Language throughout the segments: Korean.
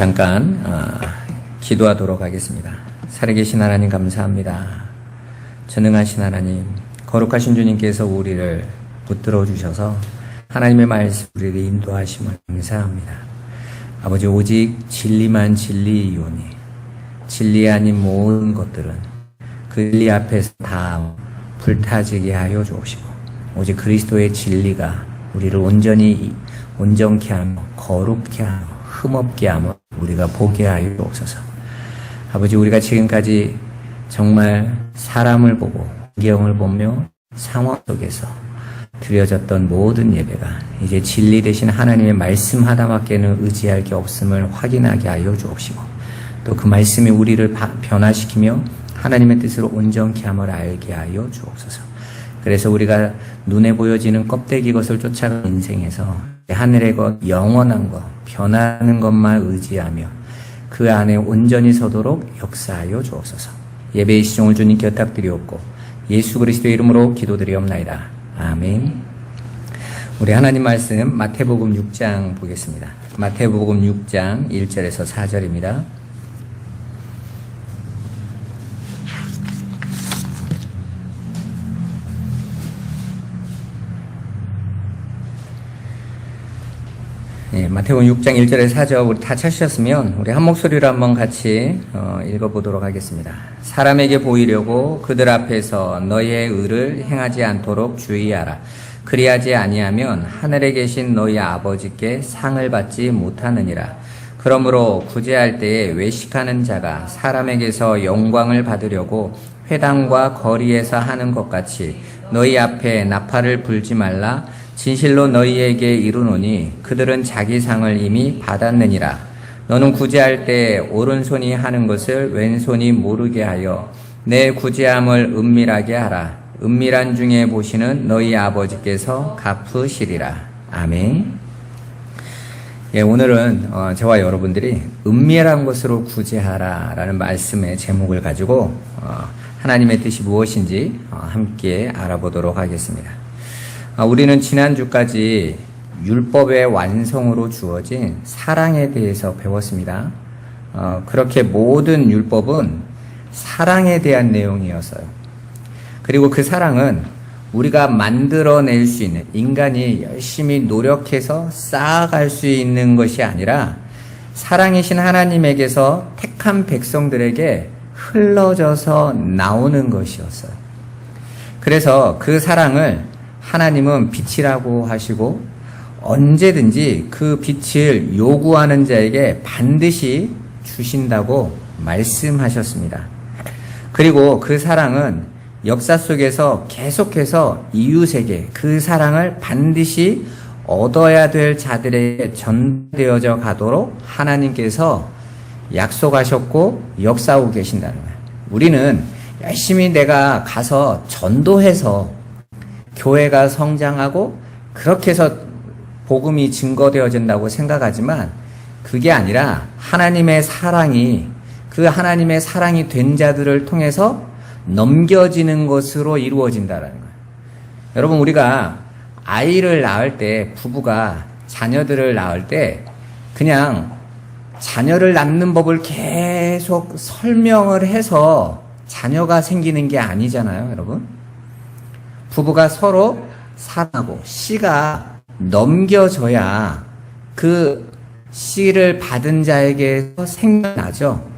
잠깐 기도하도록 하겠습니다. 살아계신 하나님 감사합니다. 전능하신 하나님, 거룩하신 주님께서 우리를 붙들어 주셔서 하나님의 말씀 우리를 인도하심을 감사합니다. 아버지, 오직 진리만 진리이오니 진리 아닌 모든 것들은 그 진리 앞에서 다 불타지게 하여 주옵시고, 오직 그리스도의 진리가 우리를 온전케 하며 거룩케 하며 흠없게 하며 우리가 보게 하여 주옵소서. 아버지, 우리가 지금까지 정말 사람을 보고 환경을 보며 상황 속에서 드려졌던 모든 예배가 이제 진리 되신 하나님의 말씀 하나밖에는 의지할 게 없음을 확인하게 하여 주옵시고, 또 그 말씀이 우리를 변화시키며 하나님의 뜻으로 온전케 함을 알게 하여 주옵소서. 그래서 우리가 눈에 보여지는 껍데기 것을 쫓아가는 인생에서 하늘의 것, 영원한 것, 변하는 것만 의지하며 그 안에 온전히 서도록 역사하여 주옵소서. 예배의 시종을 주님께 부탁드리옵고 예수 그리스도의 이름으로 기도드리옵나이다. 아멘. 우리 하나님 말씀 마태복음 6장 보겠습니다. 마태복음 6장 1절에서 4절입니다. 마태복음 6장 1절에서 4절 우리 다 찾으셨으면 우리 한 목소리로 한번 같이 읽어보도록 하겠습니다. 사람에게 보이려고 그들 앞에서 너희의 의를 행하지 않도록 주의하라. 그리하지 아니하면 하늘에 계신 너희 아버지께 상을 받지 못하느니라. 그러므로 구제할 때에 외식하는 자가 사람에게서 영광을 받으려고 회당과 거리에서 하는 것 같이 너희 앞에 나팔을 불지 말라. 진실로 너희에게 이르노니 그들은 자기 상을 이미 받았느니라. 너는 구제할 때 오른손이 하는 것을 왼손이 모르게 하여 내 구제함을 은밀하게 하라. 은밀한 중에 보시는 너희 아버지께서 갚으시리라. 아멘. 오늘은 저와 여러분들이 은밀한 것으로 구제하라 라는 말씀의 제목을 가지고 하나님의 뜻이 무엇인지 함께 알아보도록 하겠습니다. 우리는 지난주까지 율법의 완성으로 주어진 사랑에 대해서 배웠습니다. 그렇게 모든 율법은 사랑에 대한 내용이었어요. 그리고 그 사랑은 우리가 만들어낼 수 있는, 인간이 열심히 노력해서 쌓아갈 수 있는 것이 아니라 사랑이신 하나님에게서 택한 백성들에게 흘러져서 나오는 것이었어요. 그래서 그 사랑을 하나님은 빛이라고 하시고 언제든지 그 빛을 요구하는 자에게 반드시 주신다고 말씀하셨습니다. 그리고 그 사랑은 역사 속에서 계속해서 이웃에게 그 사랑을 반드시 얻어야 될 자들에게 전되어져 가도록 하나님께서 약속하셨고 역사하고 계신다는 거예요. 우리는 열심히 내가 가서 전도해서 교회가 성장하고 그렇게 해서 복음이 증거되어진다고 생각하지만 그게 아니라 하나님의 사랑이, 그 하나님의 사랑이 된 자들을 통해서 넘겨지는 것으로 이루어진다는 거예요. 여러분, 우리가 아이를 낳을 때, 부부가 자녀들을 낳을 때 그냥 자녀를 낳는 법을 계속 설명을 해서 자녀가 생기는 게 아니잖아요, 여러분. 부부가 서로 사랑하고 씨가 넘겨져야 그 씨를 받은 자에게서 생겨나죠.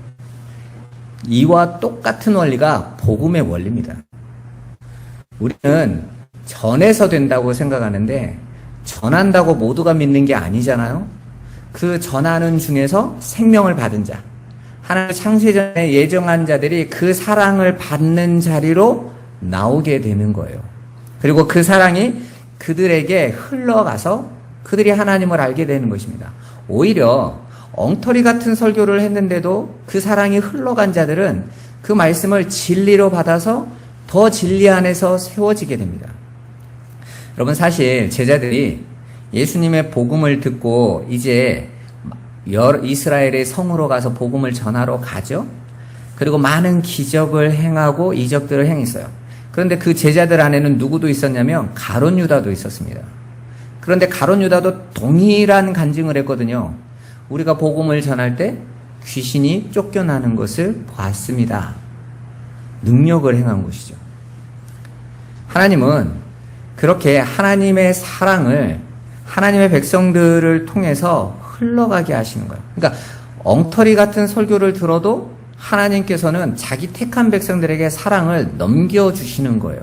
이와 똑같은 원리가 복음의 원리입니다. 우리는 전해서 된다고 생각하는데 전한다고 모두가 믿는 게 아니잖아요. 그 전하는 중에서 생명을 받은 자, 하나님 창세전에 예정한 자들이 그 사랑을 받는 자리로 나오게 되는 거예요. 그리고 그 사랑이 그들에게 흘러가서 그들이 하나님을 알게 되는 것입니다. 오히려 엉터리 같은 설교를 했는데도 그 사랑이 흘러간 자들은 그 말씀을 진리로 받아서 더 진리 안에서 세워지게 됩니다. 여러분, 사실 제자들이 예수님의 복음을 듣고 이제 이스라엘의 성으로 가서 복음을 전하러 가죠. 그리고 많은 기적을 행하고 이적들을 행했어요. 그런데 그 제자들 안에는 누구도 있었냐면 가룟 유다도 있었습니다. 그런데 가룟 유다도 동일한 간증을 했거든요. 우리가 복음을 전할 때 귀신이 쫓겨나는 것을 보았습니다. 능력을 행한 것이죠. 하나님은 그렇게 하나님의 사랑을 하나님의 백성들을 통해서 흘러가게 하시는 거예요. 그러니까 엉터리 같은 설교를 들어도 하나님께서는 자기 택한 백성들에게 사랑을 넘겨주시는 거예요.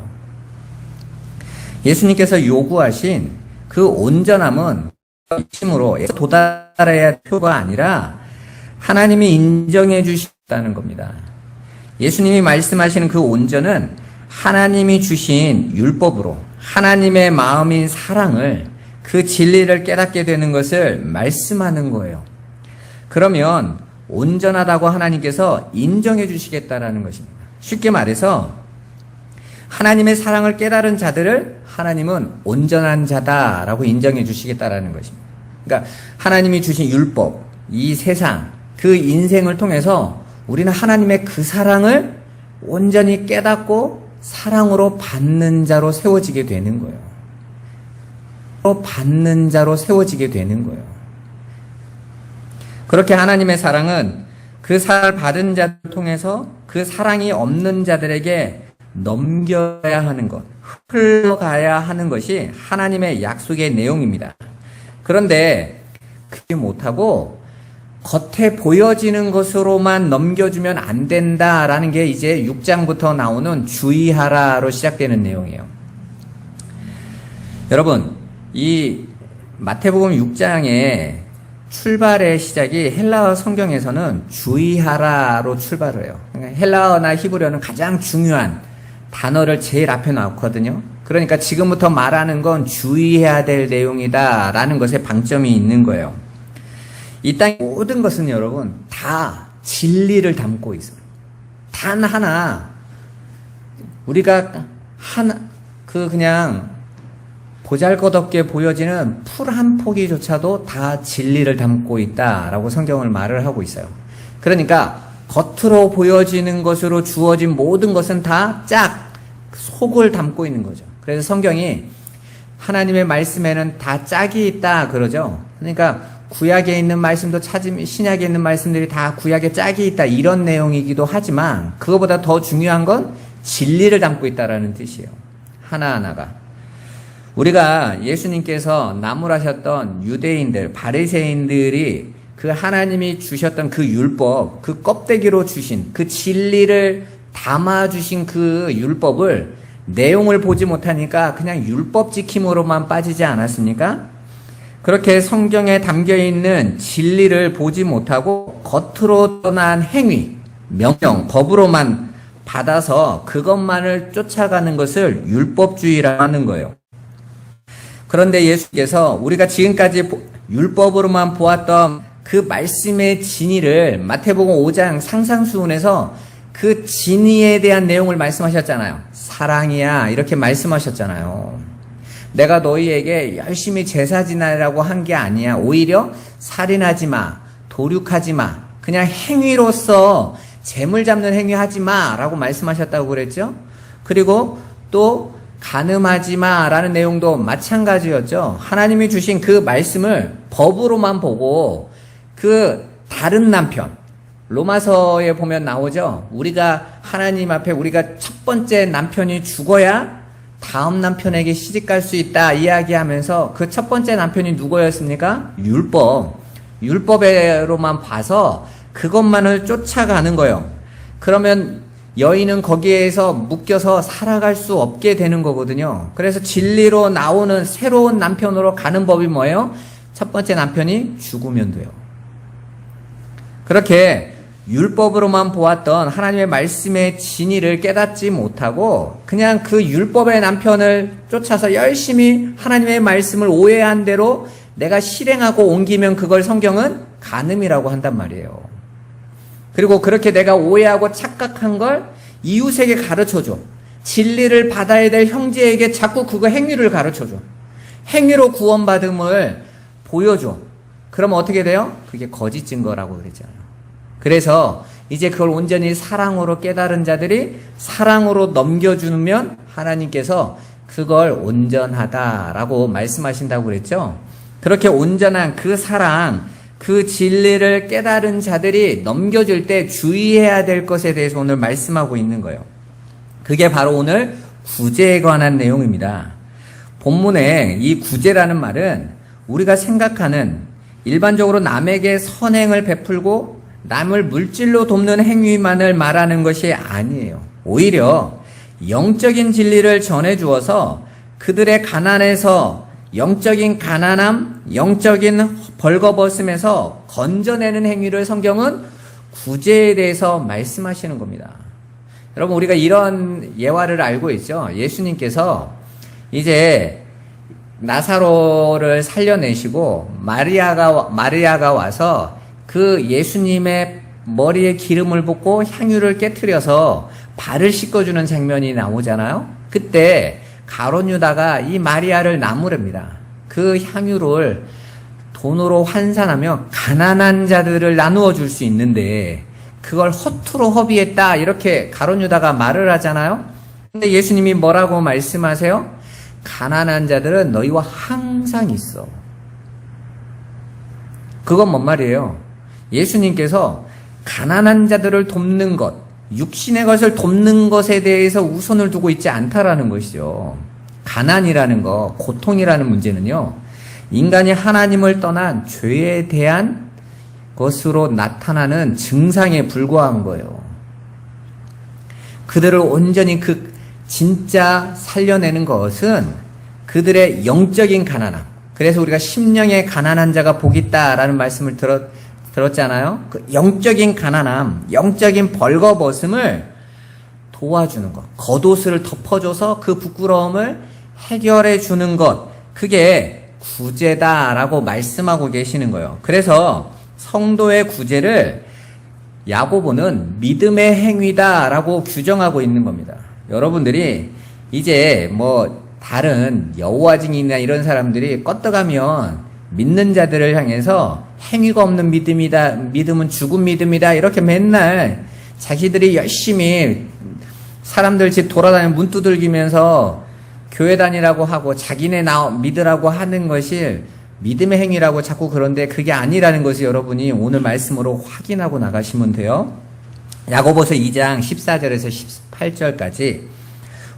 예수님께서 요구하신 그 온전함은 힘으로 도달해야 할 표가 아니라 하나님이 인정해 주셨다는 겁니다. 예수님이 말씀하시는 그 온전은 하나님이 주신 율법으로 하나님의 마음인 사랑을 그 진리를 깨닫게 되는 것을 말씀하는 거예요. 그러면 온전하다고 하나님께서 인정해 주시겠다라는 것입니다. 쉽게 말해서 하나님의 사랑을 깨달은 자들을 하나님은 온전한 자다라고 인정해 주시겠다라는 것입니다. 그러니까 하나님이 주신 율법, 이 세상, 그 인생을 통해서 우리는 하나님의 그 사랑을 온전히 깨닫고 사랑으로 받는 자로 세워지게 되는 거예요. 받는 자로 세워지게 되는 거예요. 그렇게 하나님의 사랑은 그 사랑을 받은 자를 통해서 그 사랑이 없는 자들에게 넘겨야 하는 것, 흘러가야 하는 것이 하나님의 약속의 내용입니다. 그런데 그렇게 못하고 겉에 보여지는 것으로만 넘겨주면 안 된다라는 게 이제 6장부터 나오는 주의하라로 시작되는 내용이에요. 여러분, 이 마태복음 6장의 출발의 시작이 헬라어 성경에서는 주의하라로 출발을 해요. 헬라어나 히브리어는 가장 중요한 단어를 제일 앞에 놓거든요. 그러니까 지금부터 말하는 건 주의해야 될 내용이다라는 것에 방점이 있는 거예요. 이 땅의 모든 것은 여러분 다 진리를 담고 있어요. 단 하나 우리가 그냥 보잘것없게 보여지는 풀 한 포기조차도 다 진리를 담고 있다라고 성경을 말을 하고 있어요. 그러니까 겉으로 보여지는 것으로 주어진 모든 것은 다 속을 담고 있는 거죠. 그래서 성경이 하나님의 말씀에는 다 짝이 있다 그러죠. 그러니까 구약에 있는 말씀도 찾으면 신약에 있는 말씀들이 다 구약에 짝이 있다 이런 내용이기도 하지만 그거보다 더 중요한 건 진리를 담고 있다라는 뜻이에요. 하나하나가. 우리가 예수님께서 나무라셨던 유대인들, 바리새인들이 그 하나님이 주셨던 그 율법, 그 껍데기로 주신 그 진리를 담아주신 그 율법을 내용을 보지 못하니까 그냥 율법 지킴으로만 빠지지 않았습니까? 그렇게 성경에 담겨있는 진리를 보지 못하고 겉으로 떠난 행위, 명령, 법으로만 받아서 그것만을 쫓아가는 것을 율법주의라고 하는 거예요. 그런데 예수께서 우리가 지금까지 율법으로만 보았던 그 말씀의 진리를 마태복음 5장 상상수훈에서 그 진리에 대한 내용을 말씀하셨잖아요. 사랑이야 이렇게 말씀하셨잖아요. 내가 너희에게 열심히 제사 지내라고 한 게 아니야. 오히려 살인하지 마, 도륙하지 마, 그냥 행위로서 재물 잡는 행위 하지 마 라고 말씀하셨다고 그랬죠. 그리고 또 간음하지 마라는 내용도 마찬가지였죠. 하나님이 주신 그 말씀을 법으로만 보고 그 다른 남편, 로마서에 보면 나오죠. 우리가 하나님 앞에 우리가 첫 번째 남편이 죽어야 다음 남편에게 시집갈 수 있다 이야기하면서 그 첫 번째 남편이 누구였습니까? 율법으로만 봐서 그것만을 쫓아가는 거예요. 그러면 여인은 거기에서 묶여서 살아갈 수 없게 되는 거거든요. 그래서 진리로 나오는 새로운 남편으로 가는 법이 뭐예요? 첫 번째 남편이 죽으면 돼요. 그렇게 율법으로만 보았던 하나님의 말씀의 진리를 깨닫지 못하고 그냥 그 율법의 남편을 쫓아서 열심히 하나님의 말씀을 오해한 대로 내가 실행하고 옮기면 그걸 성경은 간음이라고 한단 말이에요. 그리고 그렇게 내가 오해하고 착각한 걸 이웃에게 가르쳐줘. 진리를 받아야 될 형제에게 자꾸 그거 행위를 가르쳐줘. 행위로 구원받음을 보여줘. 그러면 어떻게 돼요? 그게 거짓 증거라고 그랬잖아요. 그래서 이제 그걸 온전히 사랑으로 깨달은 자들이 사랑으로 넘겨주면 하나님께서 그걸 온전하다라고 말씀하신다고 그랬죠. 그렇게 온전한 그 사랑, 그 진리를 깨달은 자들이 넘겨줄 때 주의해야 될 것에 대해서 오늘 말씀하고 있는 거예요. 그게 바로 오늘 구제에 관한 내용입니다. 본문에 이 구제라는 말은 우리가 생각하는 일반적으로 남에게 선행을 베풀고 남을 물질로 돕는 행위만을 말하는 것이 아니에요. 오히려 영적인 진리를 전해주어서 그들의 가난에서 영적인 가난함, 영적인 벌거벗음에서 건져내는 행위를 성경은 구제에 대해서 말씀하시는 겁니다. 여러분, 우리가 이런 예화를 알고 있죠. 예수님께서 이제 나사로를 살려내시고 마리아가 와서 그 예수님의 머리에 기름을 붓고 향유를 깨트려서 발을 씻겨주는 장면이 나오잖아요. 그때 가룟 유다가 이 마리아를 나무랍니다. 그 향유를 돈으로 환산하며 가난한 자들을 나누어 줄 수 있는데 그걸 허투루 허비했다, 이렇게 가룟 유다가 말을 하잖아요. 근데 예수님이 뭐라고 말씀하세요? 가난한 자들은 너희와 항상 있어. 그건 뭔 말이에요? 예수님께서 가난한 자들을 돕는 것, 육신의 것을 돕는 것에 대해서 우선을 두고 있지 않다라는 것이죠. 가난이라는 거, 고통이라는 문제는요, 인간이 하나님을 떠난 죄에 대한 것으로 나타나는 증상에 불과한 거예요. 그들을 온전히 진짜 살려내는 것은 그들의 영적인 가난함. 그래서 우리가 심령의 가난한 자가 복이 있다라는 말씀을 들었잖아요. 그 영적인 가난함, 영적인 벌거벗음을 도와주는 것, 겉옷을 덮어줘서 그 부끄러움을 해결해 주는 것, 그게 구제다라고 말씀하고 계시는 거예요. 그래서 성도의 구제를 야고보는 믿음의 행위다라고 규정하고 있는 겁니다. 여러분들이 이제 다른 여호와 증인이나 이런 사람들이 껐떡하면 믿는 자들을 향해서 행위가 없는 믿음이다, 믿음은 죽은 믿음이다, 이렇게 맨날 자기들이 열심히 사람들 집 돌아다니며 문 두들기면서 교회 다니라고 하고 자기네 믿으라고 하는 것이 믿음의 행위라고 자꾸, 그런데 그게 아니라는 것을 여러분이 오늘 말씀으로 확인하고 나가시면 돼요. 야고보서 2장 14절에서 18절까지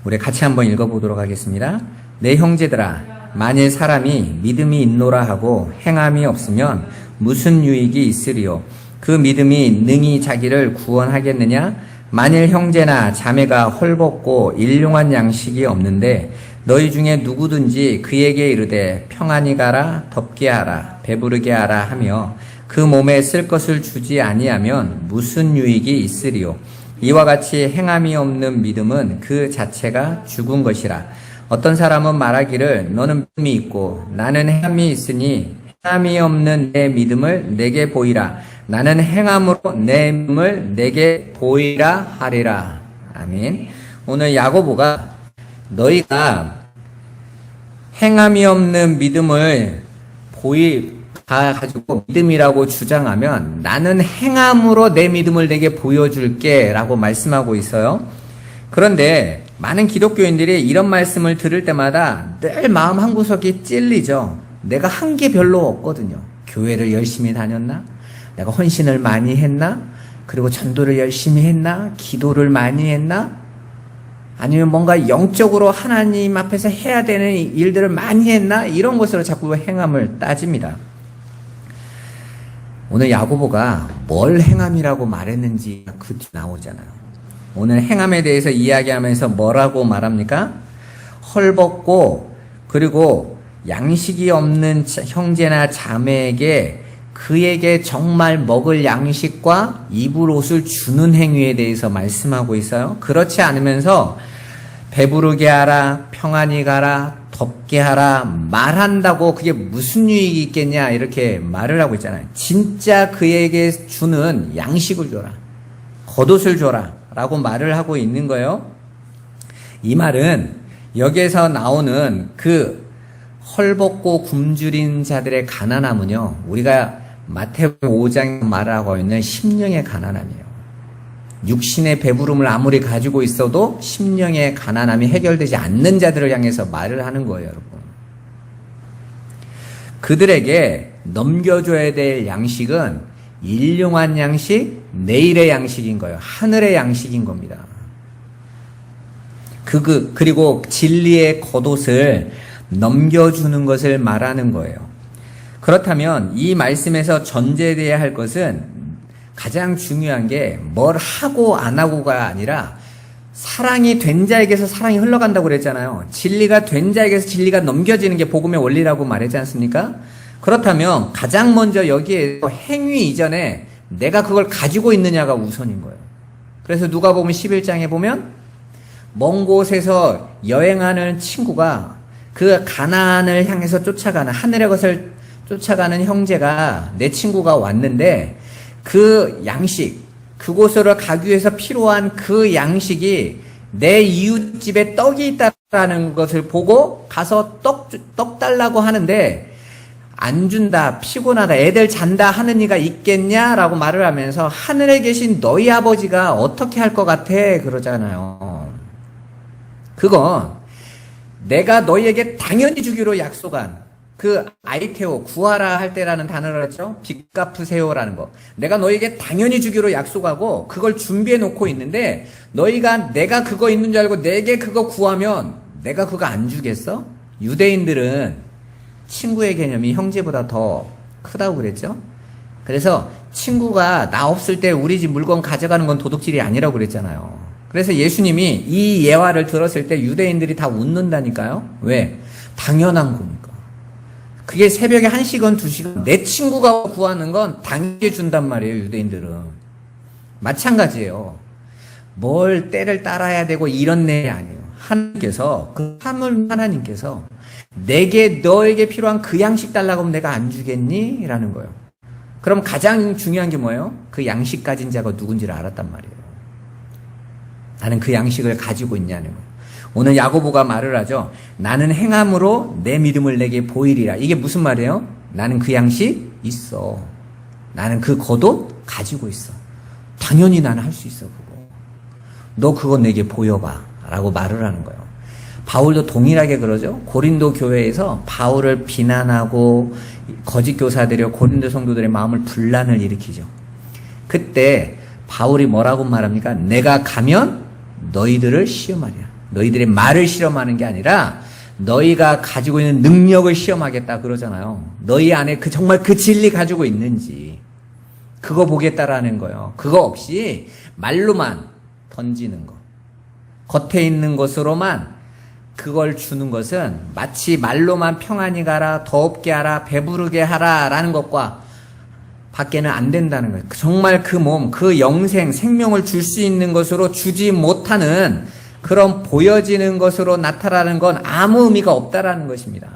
우리 같이 한번 읽어보도록 하겠습니다. 내 형제들아, 만일 사람이 믿음이 있노라 하고 행함이 없으면 무슨 유익이 있으리요? 그 믿음이 능히 자기를 구원하겠느냐? 만일 형제나 자매가 헐벗고 일용한 양식이 없는데 너희 중에 누구든지 그에게 이르되 평안히 가라, 덥게 하라, 배부르게 하라 하며 그 몸에 쓸 것을 주지 아니하면 무슨 유익이 있으리요? 이와 같이 행함이 없는 믿음은 그 자체가 죽은 것이라. 어떤 사람은 말하기를 너는 믿음이 있고 나는 행함이 있으니 행함이 없는 내 믿음을 내게 보이라. 나는 행함으로 내 믿음을 내게 보이라 하리라. 아멘. 오늘 야고보가 너희가 행함이 없는 믿음을 가지고 믿음이라고 주장하면 나는 행함으로 내 믿음을 내게 보여줄게 라고 말씀하고 있어요. 그런데 많은 기독교인들이 이런 말씀을 들을 때마다 늘 마음 한구석이 찔리죠. 내가 한 게 별로 없거든요. 교회를 열심히 다녔나? 내가 헌신을 많이 했나? 그리고 전도를 열심히 했나? 기도를 많이 했나? 아니면 뭔가 영적으로 하나님 앞에서 해야 되는 일들을 많이 했나? 이런 것으로 자꾸 행함을 따집니다. 오늘 야고보가 뭘 행함이라고 말했는지 그 뒤 나오잖아요. 오늘 행함에 대해서 이야기하면서 뭐라고 말합니까? 헐벗고 그리고 양식이 없는 형제나 자매에게 그에게 정말 먹을 양식과 입을 옷을 주는 행위에 대해서 말씀하고 있어요. 그렇지 않으면서 배부르게 하라, 평안히 가라, 덥게 하라 말한다고 그게 무슨 유익이 있겠냐 이렇게 말을 하고 있잖아요. 진짜 그에게 주는 양식을 줘라, 겉옷을 줘라 라고 말을 하고 있는 거예요. 이 말은 여기에서 나오는 그 헐벗고 굶주린 자들의 가난함은요, 우리가 마태복음 5장에 말하고 있는 심령의 가난함이에요. 육신의 배부름을 아무리 가지고 있어도 심령의 가난함이 해결되지 않는 자들을 향해서 말을 하는 거예요, 여러분. 그들에게 넘겨줘야 될 양식은 일용한 양식, 내일의 양식인 거예요. 하늘의 양식인 겁니다. 그리고 진리의 겉옷을 넘겨주는 것을 말하는 거예요. 그렇다면 이 말씀에서 전제되어야 할 것은 가장 중요한 게 뭘 하고 안 하고가 아니라 사랑이 된 자에게서 사랑이 흘러간다고 그랬잖아요. 진리가 된 자에게서 진리가 넘겨지는 게 복음의 원리라고 말했지 않습니까? 그렇다면 가장 먼저 여기에 행위 이전에 내가 그걸 가지고 있느냐가 우선인 거예요. 그래서 누가복음 11장에 보면 먼 곳에서 여행하는 친구가 그 가나안을 향해서 쫓아가는 하늘의 것을 쫓아가는 형제가 내 친구가 왔는데 그 양식, 그곳으로 가기 위해서 필요한 그 양식이 내 이웃집에 떡이 있다라는 것을 보고 가서 떡 달라고 하는데 안 준다, 피곤하다, 애들 잔다 하는 이가 있겠냐라고 말을 하면서 하늘에 계신 너희 아버지가 어떻게 할 것 같아 그러잖아요. 그건 내가 너희에게 당연히 주기로 약속한 그 아이테오, 구하라 할 때라는 단어를 했죠. 빚 갚으세요라는 거. 내가 너희에게 당연히 주기로 약속하고 그걸 준비해 놓고 있는데 너희가 내가 그거 있는 줄 알고 내게 그거 구하면 내가 그거 안 주겠어? 유대인들은 친구의 개념이 형제보다 더 크다고 그랬죠. 그래서 친구가 나 없을 때 우리 집 물건 가져가는 건 도둑질이 아니라고 그랬잖아요. 그래서 예수님이 이 예화를 들었을 때 유대인들이 다 웃는다니까요. 왜? 당연한 거니까. 그게 새벽에 1시간, 2시간 내 친구가 구하는 건 당연히 준단 말이에요. 유대인들은. 마찬가지예요. 뭘 때를 따라야 되고 이런 내 아니에요. 하나님께서 그 하나님께서 내게 너에게 필요한 그 양식 달라고 하면 내가 안 주겠니? 라는 거예요. 그럼 가장 중요한 게 뭐예요? 그 양식 가진 자가 누군지를 알았단 말이에요. 나는 그 양식을 가지고 있냐는 거예요. 오늘 야고보가 말을 하죠. 나는 행함으로 내 믿음을 내게 보이리라. 이게 무슨 말이에요? 나는 그 양식 있어. 나는 그 겉옷 가지고 있어. 당연히 나는 할 수 있어 그거. 너 그거 내게 보여봐 라고 말을 하는 거예요. 바울도 동일하게 그러죠. 고린도 교회에서 바울을 비난하고 거짓 교사들이 고린도 성도들의 마음을 분란을 일으키죠. 그때 바울이 뭐라고 말합니까? 내가 가면 너희들을 시험하리라. 너희들의 말을 실험하는 게 아니라 너희가 가지고 있는 능력을 시험하겠다 그러잖아요. 너희 안에 정말 그 진리 가지고 있는지 그거 보겠다라는 거예요. 그거 없이 말로만 던지는 거, 겉에 있는 것으로만 그걸 주는 것은 마치 말로만 평안히 가라, 더럽게 하라, 배부르게 하라 라는 것과 밖에는 안 된다는 거예요. 정말 그 몸, 그 영생, 생명을 줄 수 있는 것으로 주지 못하는 그런 보여지는 것으로 나타나는 건 아무 의미가 없다라는 것입니다.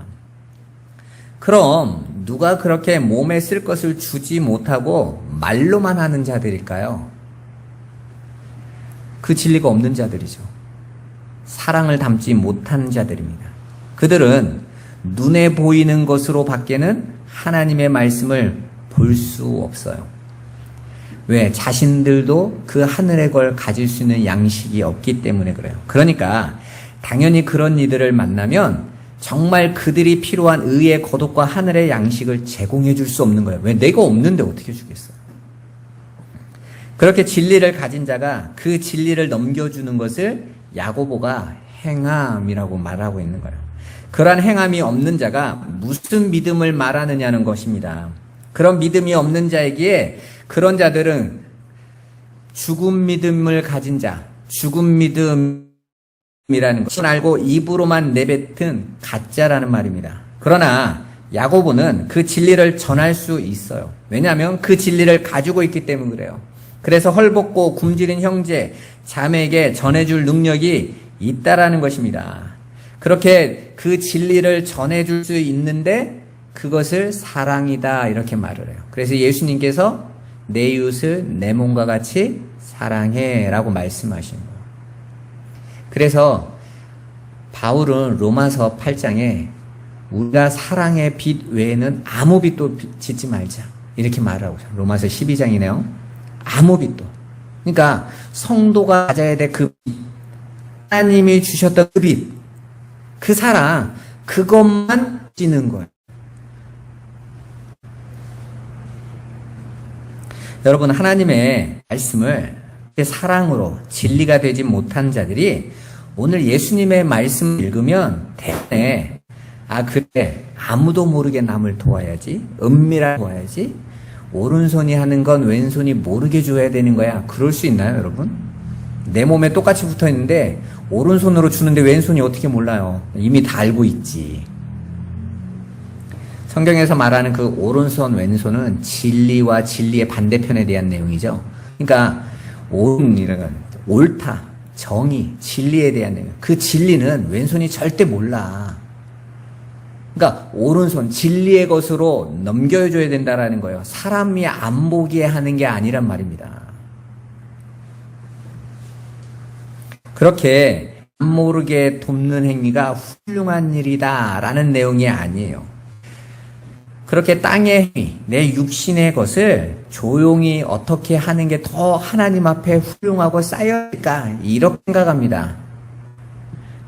그럼 누가 그렇게 몸에 쓸 것을 주지 못하고 말로만 하는 자들일까요? 그 진리가 없는 자들이죠. 사랑을 담지 못하는 자들입니다. 그들은 눈에 보이는 것으로 밖에는 하나님의 말씀을 볼 수 없어요. 왜? 자신들도 그 하늘의 걸 가질 수 있는 양식이 없기 때문에 그래요. 그러니까 당연히 그런 이들을 만나면 정말 그들이 필요한 의의 겉옷과 하늘의 양식을 제공해 줄 수 없는 거예요. 왜? 내가 없는데 어떻게 주겠어요? 그렇게 진리를 가진 자가 그 진리를 넘겨주는 것을 야고보가 행함이라고 말하고 있는 거예요. 그러한 행함이 없는 자가 무슨 믿음을 말하느냐는 것입니다. 그런 믿음이 없는 자에게 그런 자들은 죽은 믿음을 가진 자, 죽은 믿음이라는 것을 알고 입으로만 내뱉은 가짜라는 말입니다. 그러나 야고보는 그 진리를 전할 수 있어요. 왜냐하면 그 진리를 가지고 있기 때문에 그래요. 그래서 헐벗고 굶주린 형제, 자매에게 전해줄 능력이 있다라는 것입니다. 그렇게 그 진리를 전해줄 수 있는데 그것을 사랑이다 이렇게 말을 해요. 그래서 예수님께서 내 이웃을 내 몸과 같이 사랑해 라고 말씀하시는 거예요. 그래서 바울은 로마서 8장에 우리가 사랑의 빚 외에는 아무 빚도 짓지 말자 이렇게 말하고 있어요. 로마서 12장이네요. 아무 빚도. 그러니까 성도가 가져야 될 그 빚, 하나님이 주셨던 그 빚, 그 사랑, 그것만 지는 거예요. 여러분, 하나님의 말씀을 사랑으로 진리가 되지 못한 자들이 오늘 예수님의 말씀을 읽으면 대단해. 그래, 아무도 모르게 남을 도와야지, 은밀하게 도와야지, 오른손이 하는 건 왼손이 모르게 줘야 되는 거야. 그럴 수 있나요, 여러분? 내 몸에 똑같이 붙어 있는데 오른손으로 주는데 왼손이 어떻게 몰라요? 이미 다 알고 있지. 성경에서 말하는 그 오른손, 왼손은 진리와 진리의 반대편에 대한 내용이죠. 그러니까 옳다, 정의, 진리에 대한 내용. 그 진리는 왼손이 절대 몰라. 그러니까 오른손, 진리의 것으로 넘겨줘야 된다라는 거예요. 사람이 안 보게 하는 게 아니란 말입니다. 그렇게 안 모르게 돕는 행위가 훌륭한 일이다 라는 내용이 아니에요. 그렇게 땅의 행위, 내 육신의 것을 조용히 어떻게 하는 게 더 하나님 앞에 훌륭하고 쌓여질까, 이렇게 생각합니다.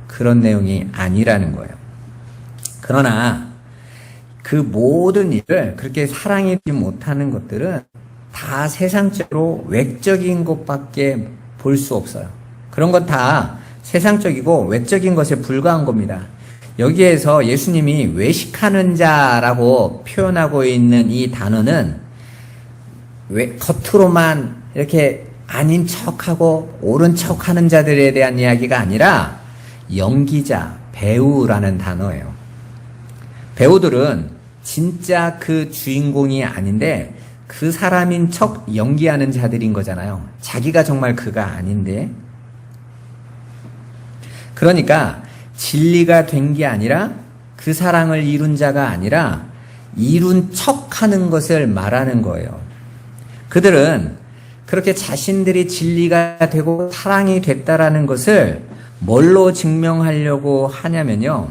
그런 내용이 아니라는 거예요. 그러나 그 모든 일을 그렇게 사랑하지 못하는 것들은 다 세상적으로 외적인 것밖에 볼 수 없어요. 그런 건 다 세상적이고 외적인 것에 불과한 겁니다. 여기에서 예수님이 외식하는 자라고 표현하고 있는 이 단어는 겉으로만 이렇게 아닌 척하고 옳은 척하는 자들에 대한 이야기가 아니라 연기자, 배우라는 단어예요. 배우들은 진짜 그 주인공이 아닌데 그 사람인 척 연기하는 자들인 거잖아요. 자기가 정말 그가 아닌데. 그러니까 진리가 된 게 아니라, 그 사랑을 이룬 자가 아니라 이룬 척 하는 것을 말하는 거예요. 그들은 그렇게 자신들이 진리가 되고 사랑이 됐다라는 것을 뭘로 증명하려고 하냐면요,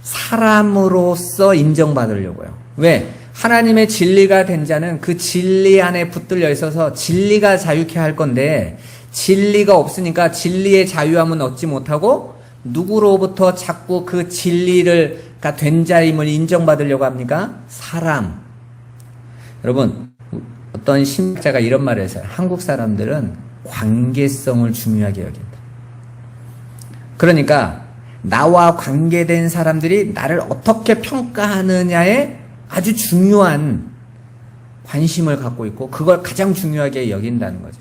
사람으로서 인정받으려고요. 왜? 하나님의 진리가 된 자는 그 진리 안에 붙들려 있어서 진리가 자유케 할 건데, 진리가 없으니까 진리의 자유함은 얻지 못하고 누구로부터 자꾸 그 진리가 된 자임을 인정받으려고 합니까? 사람. 여러분, 어떤 심리학자가 이런 말을 했어요. 한국 사람들은 관계성을 중요하게 여긴다. 그러니까 나와 관계된 사람들이 나를 어떻게 평가하느냐에 아주 중요한 관심을 갖고 있고 그걸 가장 중요하게 여긴다는 거죠.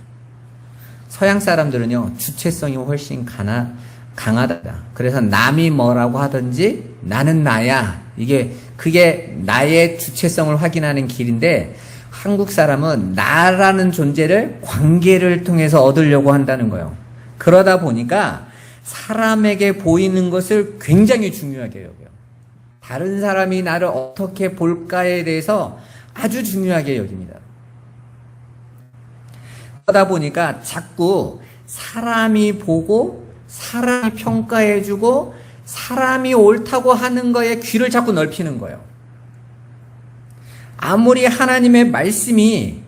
서양 사람들은요, 주체성이 훨씬 강하다. 그래서 남이 뭐라고 하든지 나는 나야. 그게 나의 주체성을 확인하는 길인데, 한국 사람은 나라는 존재를 관계를 통해서 얻으려고 한다는 거예요. 그러다 보니까 사람에게 보이는 것을 굉장히 중요하게 여겨요. 다른 사람이 나를 어떻게 볼까에 대해서 아주 중요하게 여깁니다. 그러다 보니까 자꾸 사람이 보고 사람이 평가해주고 사람이 옳다고 하는 거에 귀를 자꾸 넓히는 거예요. 아무리 하나님의 말씀이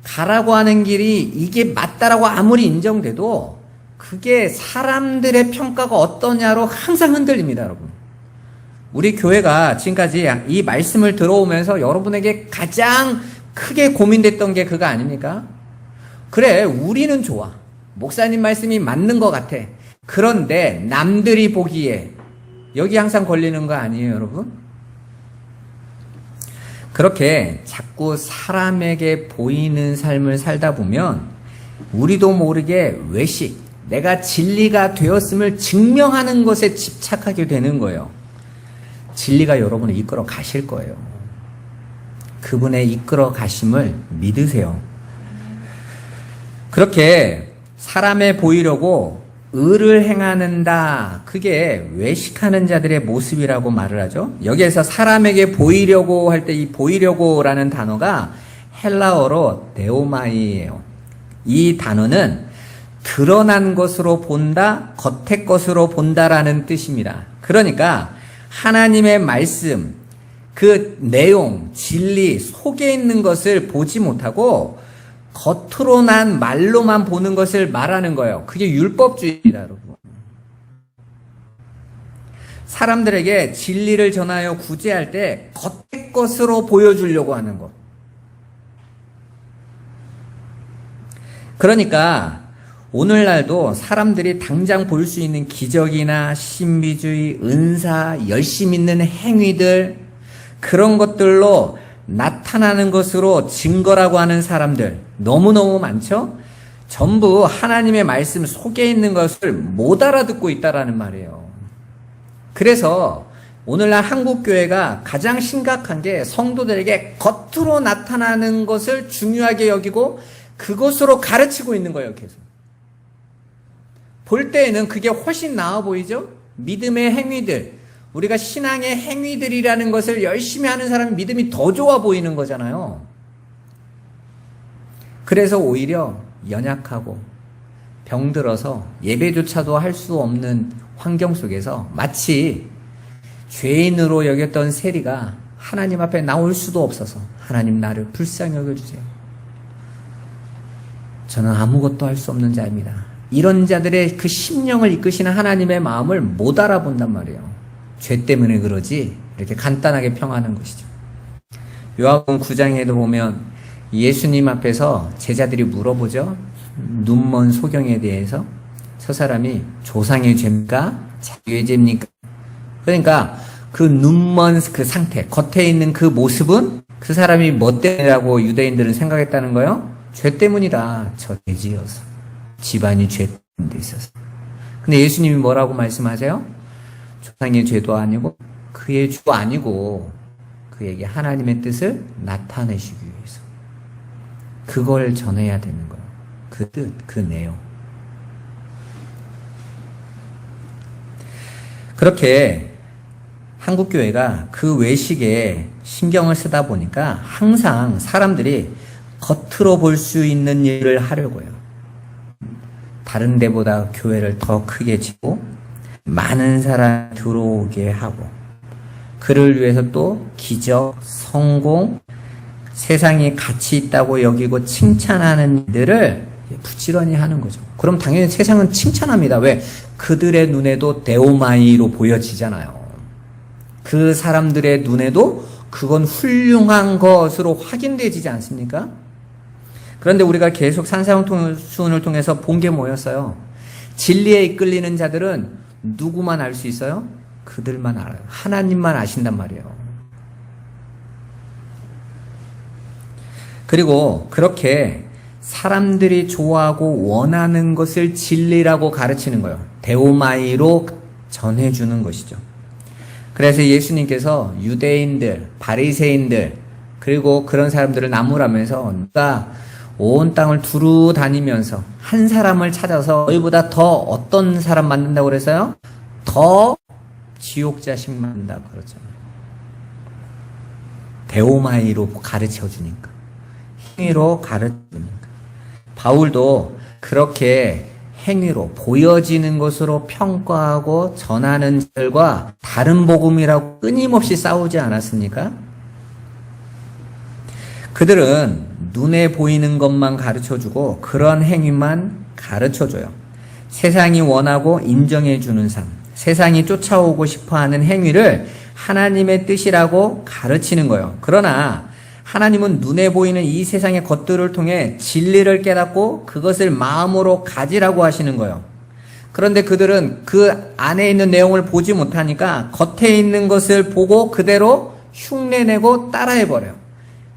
가라고 하는 길이 이게 맞다라고 아무리 인정돼도 그게 사람들의 평가가 어떠냐로 항상 흔들립니다, 여러분. 우리 교회가 지금까지 이 말씀을 들어오면서 여러분에게 가장 크게 고민됐던 게 그거 아닙니까? 그래, 우리는 좋아. 목사님 말씀이 맞는 것 같아. 그런데 남들이 보기에, 여기 항상 걸리는 거 아니에요, 여러분? 그렇게 자꾸 사람에게 보이는 삶을 살다 보면 우리도 모르게 외식, 내가 진리가 되었음을 증명하는 것에 집착하게 되는 거예요. 진리가 여러분을 이끌어 가실 거예요. 그분의 이끌어 가심을 믿으세요. 그렇게 사람에 보이려고 의를 행하는다. 그게 외식하는 자들의 모습이라고 말을 하죠. 여기에서 사람에게 보이려고 할 때 이 보이려고라는 단어가 헬라어로 데오마이예요. 이 단어는 드러난 것으로 본다, 겉의 것으로 본다라는 뜻입니다. 그러니까 하나님의 말씀, 그 내용, 진리 속에 있는 것을 보지 못하고 겉으로 난 말로만 보는 것을 말하는 거예요. 그게 율법주의입니다, 여러분. 사람들에게 진리를 전하여 구제할 때 겉의 것으로 보여주려고 하는 것. 그러니까 오늘날도 사람들이 당장 볼 수 있는 기적이나 신비주의, 은사, 열심 있는 행위들, 그런 것들로 나타나는 것으로 증거라고 하는 사람들 너무너무 많죠? 전부 하나님의 말씀 속에 있는 것을 못 알아듣고 있다라는 말이에요. 그래서 오늘날 한국교회가 가장 심각한 게 성도들에게 겉으로 나타나는 것을 중요하게 여기고 그것으로 가르치고 있는 거예요, 계속. 볼 때에는 그게 훨씬 나아 보이죠? 믿음의 행위들, 우리가 신앙의 행위들이라는 것을 열심히 하는 사람이 믿음이 더 좋아 보이는 거잖아요. 그래서 오히려 연약하고 병들어서 예배조차도 할 수 없는 환경 속에서 마치 죄인으로 여겼던 세리가 하나님 앞에 나올 수도 없어서 하나님 나를 불쌍히 여겨주세요. 저는 아무것도 할 수 없는 자입니다. 이런 자들의 그 심령을 이끄시는 하나님의 마음을 못 알아본단 말이에요. 죄 때문에 그러지 이렇게 간단하게 평하는 것이죠. 요한복음 9장에도 보면 예수님 앞에서 제자들이 물어보죠. 눈먼 소경에 대해서 저 사람이 조상의 죄입니까? 자기의 죄입니까? 그러니까 그 눈먼 그 상태, 겉에 있는 그 모습은 그 사람이 뭐 때문이라고 유대인들은 생각했다는 거예요? 죄 때문이다. 저 돼지여서. 집안이 죄 때문에 있어서. 근데 예수님이 뭐라고 말씀하세요? 조상의 죄도 아니고 그의 죄도 아니고 그에게 하나님의 뜻을 나타내시기 위해서. 그걸 전해야 되는 거예요. 그 뜻, 그 내용. 그렇게 한국교회가 그 외식에 신경을 쓰다 보니까 항상 사람들이 겉으로 볼 수 있는 일을 하려고 해요. 다른 데보다 교회를 더 크게 짓고 많은 사람 들어오게 하고 그를 위해서 또 기적, 성공, 세상이 가치 있다고 여기고 칭찬하는 일들을 부지런히 하는 거죠. 그럼 당연히 세상은 칭찬합니다. 왜? 그들의 눈에도 데오마이로 보여지잖아요. 그 사람들의 눈에도 그건 훌륭한 것으로 확인되지 않습니까? 그런데 우리가 계속 산상수훈을 통해서 본 게 뭐였어요? 진리에 이끌리는 자들은 누구만 알 수 있어요? 그들만 알아요. 하나님만 아신단 말이에요. 그리고 그렇게 사람들이 좋아하고 원하는 것을 진리라고 가르치는 거예요. 데오마이로 전해주는 것이죠. 그래서 예수님께서 유대인들, 바리새인들 그리고 그런 사람들을 나무라면서 누가 온 땅을 두루 다니면서 한 사람을 찾아서 너희보다 더 어떤 사람 만든다고 그랬어요? 더 지옥 자식 만든다고 그러잖아요. 데오마이로 가르쳐주니까. 행위로 가르쳐주니까. 바울도 그렇게 행위로 보여지는 것으로 평가하고 전하는 자들과 다른 복음이라고 끊임없이 싸우지 않았습니까? 그들은 눈에 보이는 것만 가르쳐주고 그런 행위만 가르쳐줘요. 세상이 원하고 인정해주는 삶, 세상이 쫓아오고 싶어하는 행위를 하나님의 뜻이라고 가르치는 거예요. 그러나 하나님은 눈에 보이는 이 세상의 것들을 통해 진리를 깨닫고 그것을 마음으로 가지라고 하시는 거예요. 그런데 그들은 그 안에 있는 내용을 보지 못하니까 겉에 있는 것을 보고 그대로 흉내내고 따라해버려요.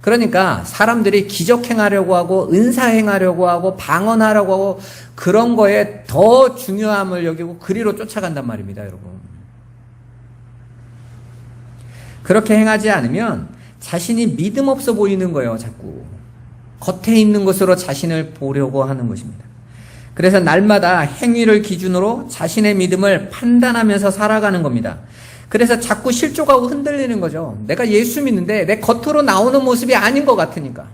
그러니까 사람들이 기적 행하려고 하고 은사 행하려고 하고 방언하려고 하고 그런 거에 더 중요함을 여기고 그리로 쫓아간단 말입니다, 여러분. 그렇게 행하지 않으면 자신이 믿음 없어 보이는 거예요, 자꾸. 겉에 있는 것으로 자신을 보려고 하는 것입니다. 그래서 날마다 행위를 기준으로 자신의 믿음을 판단하면서 살아가는 겁니다. 그래서 자꾸 실족하고 흔들리는 거죠. 내가 예수 믿는데 내 겉으로 나오는 모습이 아닌 것 같으니까.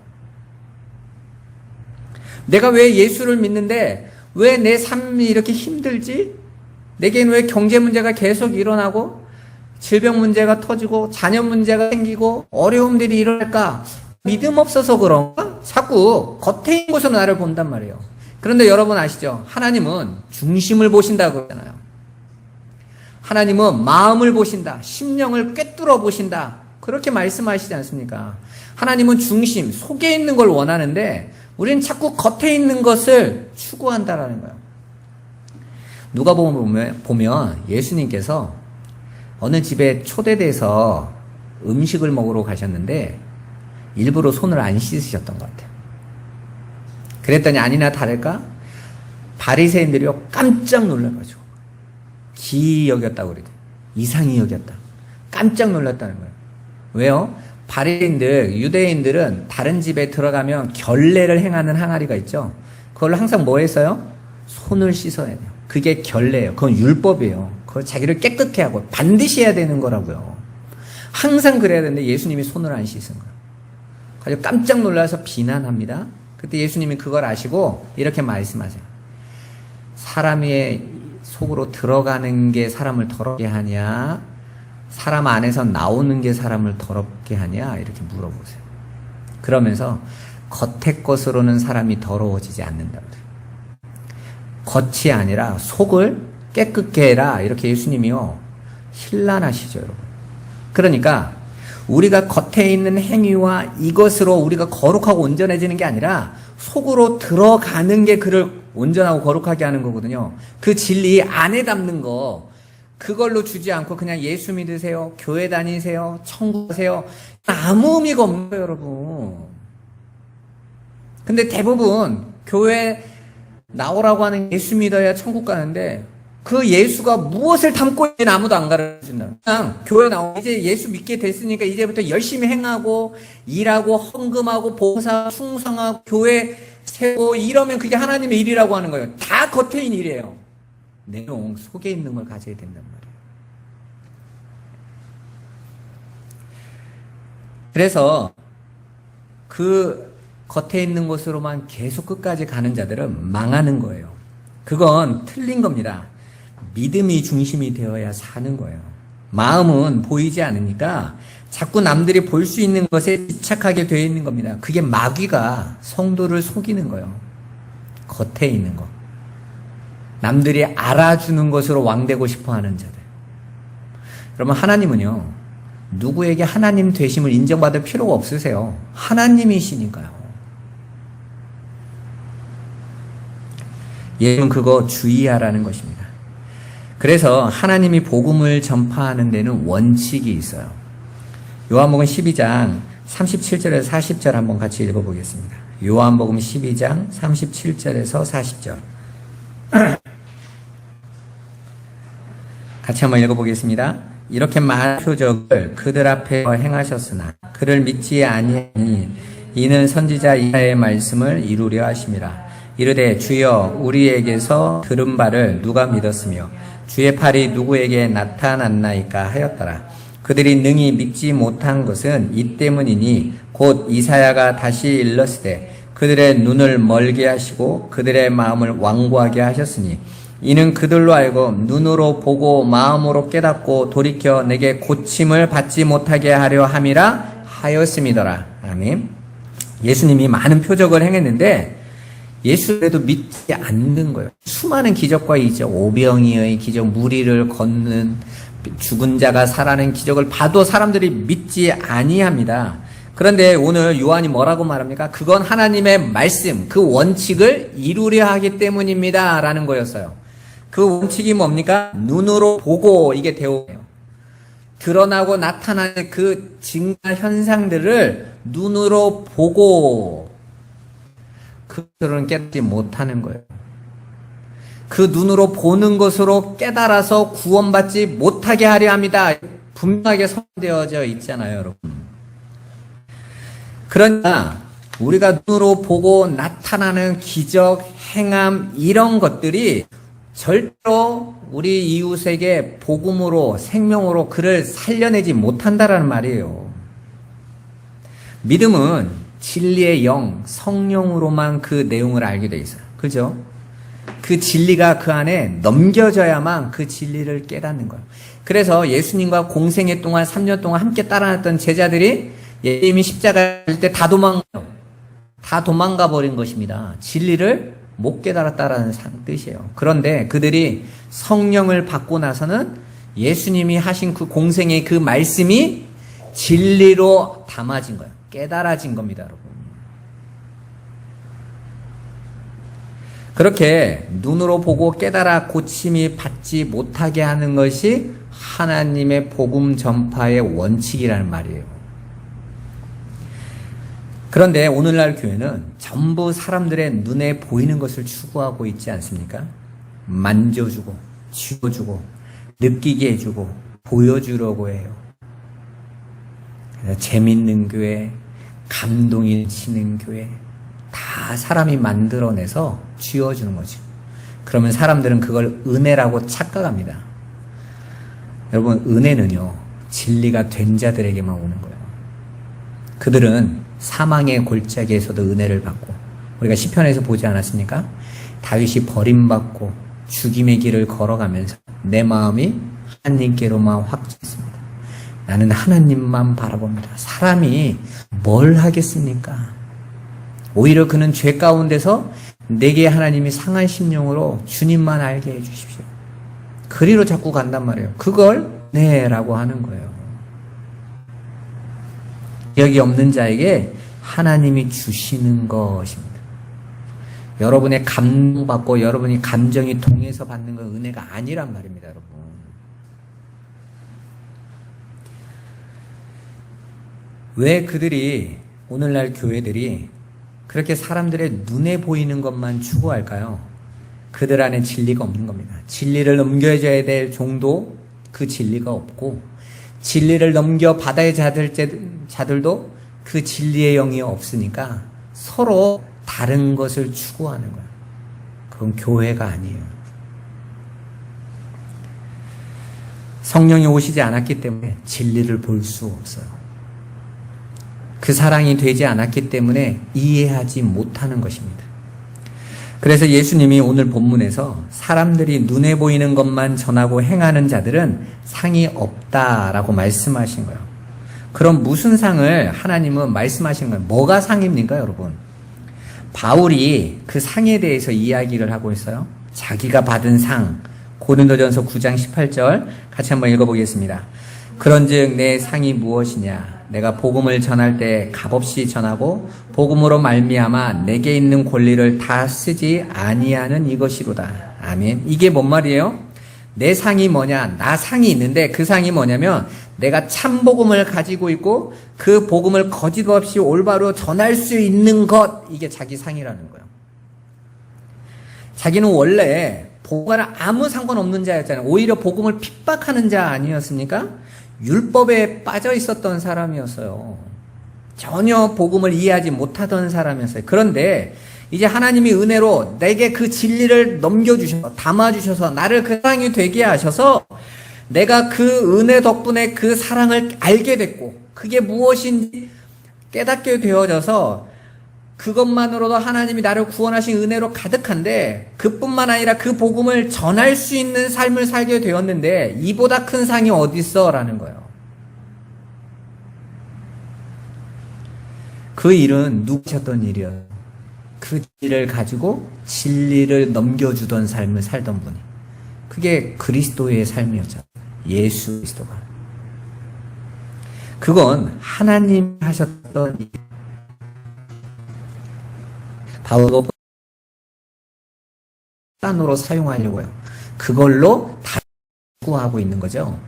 내가 왜 예수를 믿는데 왜 내 삶이 이렇게 힘들지? 내게는 왜 경제 문제가 계속 일어나고 질병 문제가 터지고 자녀 문제가 생기고 어려움들이 일어날까? 믿음 없어서 그런가? 자꾸 겉에 있는 곳으로 나를 본단 말이에요. 그런데 여러분 아시죠? 하나님은 중심을 보신다고 그러잖아요. 하나님은 마음을 보신다. 심령을 꿰뚫어 보신다. 그렇게 말씀하시지 않습니까? 하나님은 중심, 속에 있는 걸 원하는데 우리는 자꾸 겉에 있는 것을 추구한다라는 거예요. 누가복음 보면 예수님께서 어느 집에 초대돼서 음식을 먹으러 가셨는데 일부러 손을 안 씻으셨던 것 같아요. 그랬더니 아니나 다를까 바리새인들이요 깜짝 놀라가지고 기이 여겼다고 그러죠. 이상히 여겼다. 깜짝 놀랐다는 거예요. 왜요? 바리새인들, 유대인들은 다른 집에 들어가면 결례를 행하는 항아리가 있죠. 그걸로 항상 뭐 했어요? 손을 씻어야 돼요. 그게 결례예요. 그건 율법이에요. 그걸 자기를 깨끗게 하고 반드시 해야 되는 거라고요. 항상 그래야 되는데 예수님이 손을 안 씻은 거예요. 그래서 깜짝 놀라서 비난합니다. 그때 예수님이 그걸 아시고 이렇게 말씀하세요. 사람의 속으로 들어가는 게 사람을 더럽게 하냐? 사람 안에서 나오는 게 사람을 더럽게 하냐? 이렇게 물어보세요. 그러면서 겉의 것으로는 사람이 더러워지지 않는다고 해요. 겉이 아니라 속을 깨끗게 해라. 이렇게 예수님이요. 힐난하시죠, 여러분. 그러니까 우리가 겉에 있는 행위와 이것으로 우리가 거룩하고 온전해지는 게 아니라 속으로 들어가는 게 그를 온전하고 거룩하게 하는 거거든요. 그 진리 안에 담는 거 그걸로 주지 않고 그냥 예수 믿으세요, 교회 다니세요, 천국 가세요. 아무 의미가 없는 거예요, 여러분. 근데 대부분 교회 나오라고 하는 예수 믿어야 천국 가는데 그 예수가 무엇을 담고 있는지 아무도 안 가르쳐준다. 그냥 교회 나오고 이제 예수 믿게 됐으니까 이제부터 열심히 행하고 일하고 헌금하고 봉사 충성하고 교회 세우고 이러면 그게 하나님의 일이라고 하는 거예요. 다 겉에 있는 일이에요. 내용 속에 있는 걸 가져야 된단 말이에요. 그래서 그 겉에 있는 것으로만 계속 끝까지 가는 자들은 망하는 거예요. 그건 틀린 겁니다. 믿음이 중심이 되어야 사는 거예요. 마음은 보이지 않으니까 자꾸 남들이 볼 수 있는 것에 집착하게 되어 있는 겁니다. 그게 마귀가 성도를 속이는 거예요. 겉에 있는 거. 남들이 알아주는 것으로 왕되고 싶어하는 자들. 그러면 하나님은요. 누구에게 하나님 되심을 인정받을 필요가 없으세요. 하나님이시니까요. 예수는 그거 주의하라는 것입니다. 그래서 하나님이 복음을 전파하는 데는 원칙이 있어요. 요한복음 12장 37절에서 40절 한번 같이 읽어보겠습니다. 요한복음 12장 37절에서 40절 같이 한번 읽어보겠습니다. 이렇게 많은 표적을 그들 앞에 행하셨으나 그를 믿지 아니하니 이는 선지자 이사야의 말씀을 이루려 하심이라. 이르되 주여 우리에게서 들은 바를 누가 믿었으며 주의 팔이 누구에게 나타났나이까 하였더라. 그들이 능히 믿지 못한 것은 이 때문이니 곧 이사야가 다시 일렀으되 그들의 눈을 멀게 하시고 그들의 마음을 완고하게 하셨으니 이는 그들로 알고 눈으로 보고 마음으로 깨닫고 돌이켜 내게 고침을 받지 못하게 하려 함이라 하였음이더라. 아멘. 예수님이 많은 표적을 행했는데 예수에도 믿지 않는 거예요. 수많은 기적과 이적, 오병이어의 기적, 무리를 걷는 죽은 자가 살아난 기적을 봐도 사람들이 믿지 아니합니다. 그런데 오늘 요한이 뭐라고 말합니까? 그건 하나님의 말씀, 그 원칙을 이루려 하기 때문입니다. 라는 거였어요. 그 원칙이 뭡니까? 눈으로 보고 이게 되어요. 드러나고 나타나는 그 증가 현상들을 눈으로 보고 그들은 깨닫지 못하는 거예요. 그 눈으로 보는 것으로 깨달아서 구원받지 못하게 하려 합니다. 분명하게 선되어져 있잖아요, 여러분. 그러나 우리가 눈으로 보고 나타나는 기적, 행함 이런 것들이 절대로 우리 이웃에게 복음으로 생명으로 그를 살려내지 못한다라는 말이에요. 믿음은 진리의 영, 성령으로만 그 내용을 알게 돼 있어요. 그죠? 그 진리가 그 안에 넘겨져야만 그 진리를 깨닫는 거예요. 그래서 예수님과 공생애 동안 3년 동안 함께 따라왔던 제자들이 예수님이 십자가에 때 다 도망가요. 다 도망가 버린 것입니다. 진리를 못 깨달았다라는 뜻이에요. 그런데 그들이 성령을 받고 나서는 예수님이 하신 그 공생의 그 말씀이 진리로 담아진 거예요. 깨달아진 겁니다, 여러분. 그렇게 눈으로 보고 깨달아 고침이 받지 못하게 하는 것이 하나님의 복음 전파의 원칙이라는 말이에요. 그런데 오늘날 교회는 전부 사람들의 눈에 보이는 것을 추구하고 있지 않습니까? 만져주고, 쥐어주고, 느끼게 해주고, 보여주려고 해요. 재밌는 교회, 감동이 치는 교회, 다 사람이 만들어내서 쥐어주는 거죠. 그러면 사람들은 그걸 은혜라고 착각합니다. 여러분, 은혜는요, 진리가 된 자들에게만 오는 거예요. 그들은 사망의 골짜기에서도 은혜를 받고, 우리가 시편에서 보지 않았습니까? 다윗이 버림받고 죽임의 길을 걸어가면서 내 마음이 하나님께로만 확증했습니다. 나는 하나님만 바라봅니다. 사람이 뭘 하겠습니까? 오히려 그는 죄 가운데서 내게 하나님이 상한 심령으로 주님만 알게 해주십시오. 그리로 자꾸 간단 말이에요. 그걸 은혜라고 하는 거예요. 기억이 없는 자에게 하나님이 주시는 것입니다. 여러분의 감동받고 여러분이 감정이 동해서 받는 건 은혜가 아니란 말입니다, 여러분. 왜 그들이, 오늘날 교회들이 그렇게 사람들의 눈에 보이는 것만 추구할까요? 그들 안에 진리가 없는 겁니다. 진리를 넘겨줘야 될 종도 그 진리가 없고, 진리를 넘겨받아야 자들도 그 진리의 영이 없으니까 서로 다른 것을 추구하는 거예요. 그건 교회가 아니에요. 성령이 오시지 않았기 때문에 진리를 볼 수 없어요. 그 사랑이 되지 않았기 때문에 이해하지 못하는 것입니다. 그래서 예수님이 오늘 본문에서 사람들이 눈에 보이는 것만 전하고 행하는 자들은 상이 없다라고 말씀하신 거예요. 그럼 무슨 상을 하나님은 말씀하신 거예요? 뭐가 상입니까, 여러분? 바울이 그 상에 대해서 이야기를 하고 있어요. 자기가 받은 상, 고린도전서 9장 18절 같이 한번 읽어보겠습니다. 그런즉 내 상이 무엇이냐? 내가 복음을 전할 때 값없이 전하고 복음으로 말미암아 내게 있는 권리를 다 쓰지 아니하는 이것이로다. 아멘. 이게 뭔 말이에요? 내 상이 뭐냐? 나 상이 있는데 그 상이 뭐냐면 내가 참 복음을 가지고 있고 그 복음을 거짓 없이 올바로 전할 수 있는 것, 이게 자기 상이라는 거예요. 자기는 원래 복음과는 아무 상관없는 자였잖아요. 오히려 복음을 핍박하는 자 아니었습니까? 율법에 빠져 있었던 사람이었어요. 전혀 복음을 이해하지 못하던 사람이었어요. 그런데 이제 하나님이 은혜로 내게 그 진리를 넘겨주셔서, 담아주셔서 나를 그 사랑이 되게 하셔서 내가 그 은혜 덕분에 그 사랑을 알게 됐고, 그게 무엇인지 깨닫게 되어져서 그것만으로도 하나님이 나를 구원하신 은혜로 가득한데, 그뿐만 아니라 그 복음을 전할 수 있는 삶을 살게 되었는데 이보다 큰 상이 어디 있어? 라는 거예요. 그 일은 누구셨던 일이에요? 그 일을 가지고 진리를 넘겨주던 삶을 살던 분이. 그게 그리스도의 삶이었죠. 예수 그리스도가. 그건 하나님 하셨던 일. 바울도 수단으로 사용하려고 해요. 그걸로 다 추구하고 있는 거죠.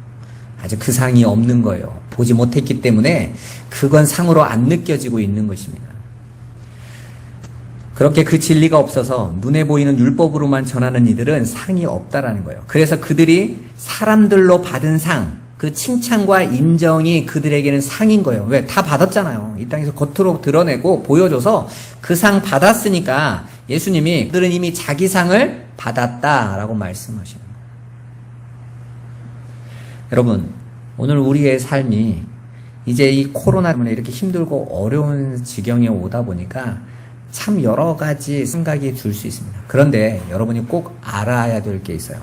아직 그 상이 없는 거예요. 보지 못했기 때문에 그건 상으로 안 느껴지고 있는 것입니다. 그렇게 그 진리가 없어서 눈에 보이는 율법으로만 전하는 이들은 상이 없다라는 거예요. 그래서 그들이 사람들로 받은 상, 그 칭찬과 인정이 그들에게는 상인 거예요. 왜? 다 받았잖아요. 이 땅에서 겉으로 드러내고 보여줘서 그 상 받았으니까 예수님이 그들은 이미 자기 상을 받았다라고 말씀하시는 거예요. 여러분, 오늘 우리의 삶이 이제 이 코로나 때문에 이렇게 힘들고 어려운 지경에 오다 보니까 참 여러 가지 생각이 들 수 있습니다. 그런데 여러분이 꼭 알아야 될 게 있어요.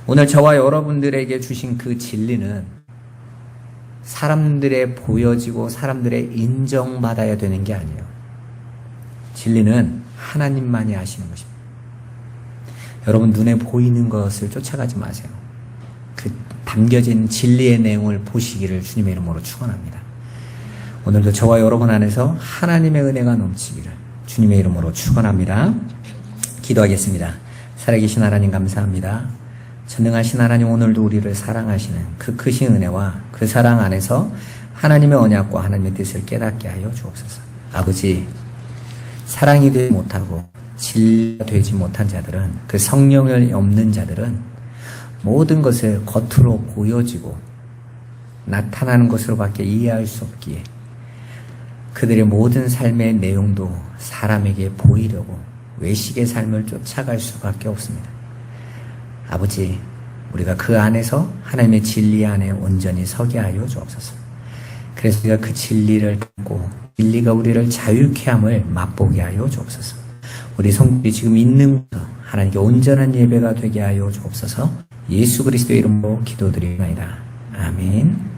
오늘 저와 여러분들에게 주신 그 진리는 사람들의 보여지고 사람들의 인정받아야 되는 게 아니에요. 진리는 하나님만이 아시는 것입니다. 여러분, 눈에 보이는 것을 쫓아가지 마세요. 그 담겨진 진리의 내용을 보시기를 주님의 이름으로 축원합니다. 오늘도 저와 여러분 안에서 하나님의 은혜가 넘치기를 주님의 이름으로 축원합니다. 기도하겠습니다. 살아계신 하나님 감사합니다. 전능하신 하나님, 오늘도 우리를 사랑하시는 그 크신 은혜와 그 사랑 안에서 하나님의 언약과 하나님의 뜻을 깨닫게 하여 주옵소서. 아버지, 사랑이 되지 못하고 진리가 되지 못한 자들은, 그 성령을 없는 자들은 모든 것을 겉으로 보여지고 나타나는 것으로밖에 이해할 수 없기에 그들의 모든 삶의 내용도 사람에게 보이려고 외식의 삶을 쫓아갈 수밖에 없습니다. 아버지, 우리가 그 안에서 하나님의 진리 안에 온전히 서게 하여 주옵소서. 그래서 우리가 그 진리를 듣고 진리가 우리를 자유케 함을 맛보게 하여 주옵소서. 우리 성도들이 지금 있는 곳 하나님께 온전한 예배가 되게 하여 주옵소서. 예수 그리스도의 이름으로 기도드립니다. 아멘.